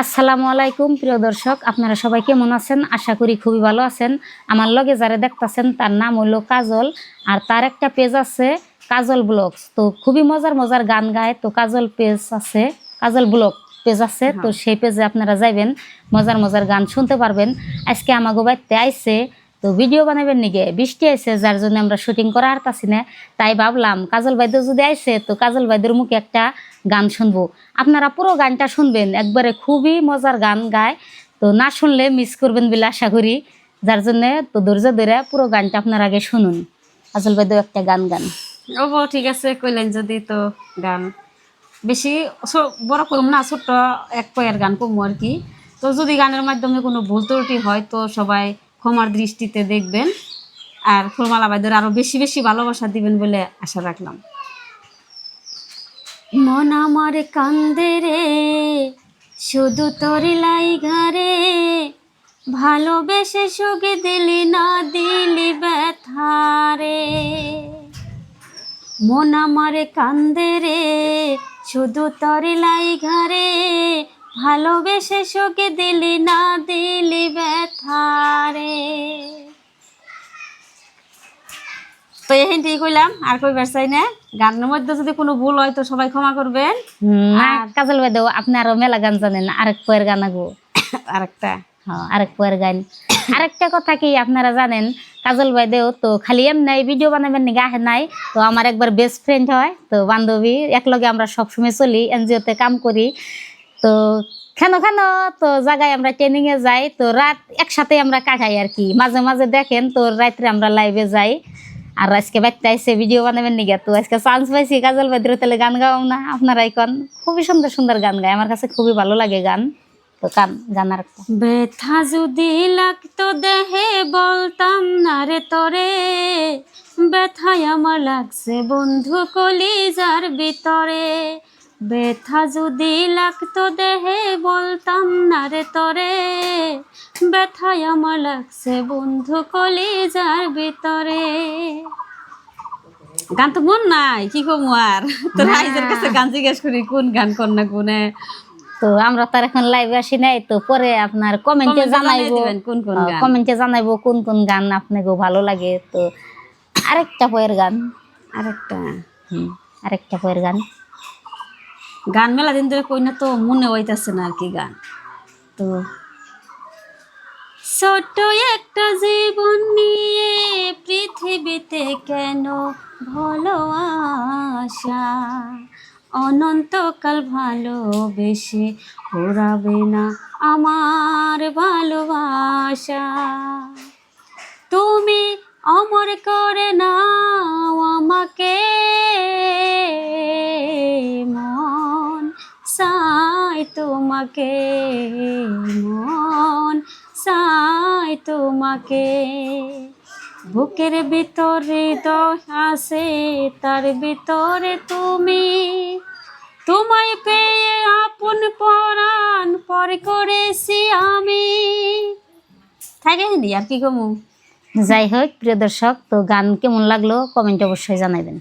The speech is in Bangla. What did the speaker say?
আসসালামু আলাইকুম প্রিয় দর্শক, আপনারা সবাই কেমন আছেন? আশা করি খুবই ভালো আছেন। আমার লগে যারা দেখতেছেন তার নাম হলো কাজল, আর তার একটা পেজ আছে কাজল ব্লগস। তো খুবই মজার মজার গান গায়। তো কাজল পেজ আছে, কাজল ব্লগ পেজ আছে। তো সেই পেজে আপনারা যাইবেন, মজার মজার গান শুনতে পারবেন। আজকে আমাগো বাড়িতে আইছে, তো ভিডিও বানাবেন নিগে বৃষ্টি আইছে, যার জন্য আমরা শুটিং করা হারতাছি না। তাই ভাবলাম কাজল বাইদেউ যদি আইছে তো কাজল বাইদের মুখে একটা গান শুনবো। আপনারা পুরো গানটা শুনবেন, একবারে খুবই মজার গান গায়। তো না শুনলে মিস করবেন বলে আশা করি, যার জন্য তো ধৈর্য ধরে পুরো গানটা আপনার আগে শুনুন। কাজল বাইদেউ একটা গান গান। ও ঠিক আছে, কইলেন যদি তো গান বেশি বড় করুম না, ছোট্ট এক পয়ের গান কমু আর কি। তো যদি গানের মাধ্যমে কোনো ভুল ত্রুটি হয় তো সবাই ক্ষমার দৃষ্টিতে দেখবেন, আর ফুলমালা বাইদের আরো বেশি বেশি ভালোবাসা দিবেন বলে আশা রাখলাম। মন আমার কান্দে রে, শুধু তোর লাই ঘরে, ভালোবেসে সুখ দিলি না দিলি ব্যথারে। মন আমার কান্দে রে, শুধু তোর লাই ঘরে, ভালোবেসে সুখ দিলি না দিলি ব্যথারে। তো এখানটি কইলাম, আর কইবার চাই না। গানের মধ্যে যদি কোনো ভুল হয় তো সবাই ক্ষমা করবেন। কাজল বাইদেউ আপনি আরো মেলা গান জানেন, আরেক পয়ের গান আগো। আরেকটা আরেক পয়ের গান। আরেকটা কথা কি আপনারা জানেন, কাজল বাইদেউ তো খালি এমনি ভিডিও বানাবেন নাকি আহে নাই। তো আমার একবার বেস্ট ফ্রেন্ড হয়, তো বান্ধবী, একলগে আমরা সবসময় চলি, এনজিওতে কাম করি। তো কেন তো জায়গায় আমরা ট্রেনিং এ যাই, তো রাত একসাথে আমরা কাটাই আর কি। মাঝে মাঝে দেখেন তো রাত্রে আমরা লাইভে যাই। আর আজকে বাচ্চা আইসে ভিডিও বানাবেন নিগা, তো আজকে চান্স পাইছি কাজল বাইদের তাহলে গান গাও না। আপনারা এখন খুবই সুন্দর সুন্দর গান গায়, আমার কাছে খুবই ভালো লাগে গান। তো গান আর ব্যথা যদি লাগতো দেহে বলতাম না রে তোরে, ব্যথায় আমার লাগছে বন্ধু কলিজার ভিতরে। ব্যথা যদি লাগতো দেহে বলতাম না রে তোরে, ব্যথায় আমার লাগছে বন্ধু কলিজার ভিতরে। গান তো মন নাই, কি কমু আর। তোর আইজের কাছে গান জিজ্ঞেস করি কোন গান কোন না কোনে। তো আমরা তার এখন লাইভে আসি নাই, তো পরে আপনার কমেন্টে জানাইবো কোন কোন গান, কমেন্টে জানাইবো কোন কোন গান আপনাকে ভালো লাগে। তো আরেকটা বইয়ের গান, আরেকটা বইয়ের গান গান মেলা দিন ধরে কই না, তো মনে হইতাছে না আর কি গান। তো ছোট একটা জীবন নিয়ে পৃথিবীতে কেন ভালো আশা, অনন্তকাল ভালোবেসে হারাবে না আমার ভালোবাসা। তুমি অমর করে নাও আমাকে, মন চাই তোমাকে, মন চাই তোমাকে। বুকের ভিতরে হৃদয় আছে, তার ভিতরে তুমি, তোমায় পেয়ে আপন পরাণ পর করেছি আমি। থাকে নি আর কি কমু। যাই হোক প্রিয় দর্শক, তো গান কেমন লাগলো কমেন্টে অবশ্যই জানাবেন।